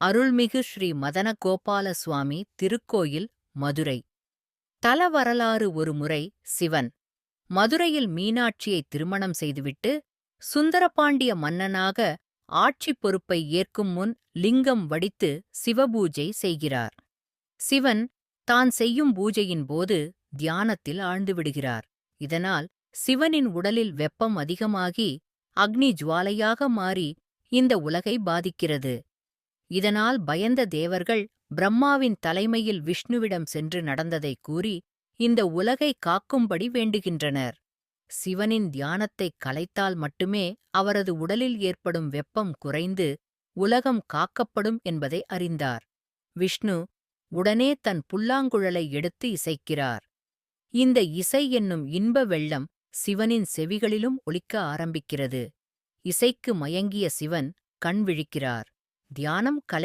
அருள்மிகு ஸ்ரீ மதனகோபால சுவாமி திருக்கோயில், மதுரை. தல வரலாறு. ஒருமுறை சிவன் மதுரையில் மீனாட்சியை திருமணம் செய்துவிட்டு, சுந்தரபாண்டிய மன்னனாக ஆட்சிப் பொறுப்பை ஏற்கும் முன் லிங்கம் வடித்து சிவபூஜை செய்கிறார். சிவன் தான் செய்யும் பூஜையின் போது தியானத்தில் ஆழ்ந்துவிடுகிறார். இதனால் சிவனின் உடலில் வெப்பம் அதிகமாகி அக்னி ஜுவாலையாக மாறி இந்த உலகை பாதிக்கிறது. இதனால் பயந்த தேவர்கள் பிரம்மாவின் தலைமையில் விஷ்ணுவிடம் சென்று நடந்ததைக் கூறி இந்த உலகை காக்கும்படி வேண்டுகின்றனர். சிவனின் தியானத்தைக் கலைத்தால் மட்டுமே அவரது உடலில் ஏற்படும் வெப்பம் குறைந்து உலகம் காக்கப்படும் என்பதை அறிந்தார். விஷ்ணு உடனே தன் புல்லாங்குழலை எடுத்து இசைக்கிறார். இந்த இசை என்னும் இன்ப வெள்ளம் சிவனின் செவிகளிலும் ஒலிக்க ஆரம்பிக்கிறது. இசைக்கு மயங்கிய சிவன் கண் விழிக்கிறார். தியானம் கலை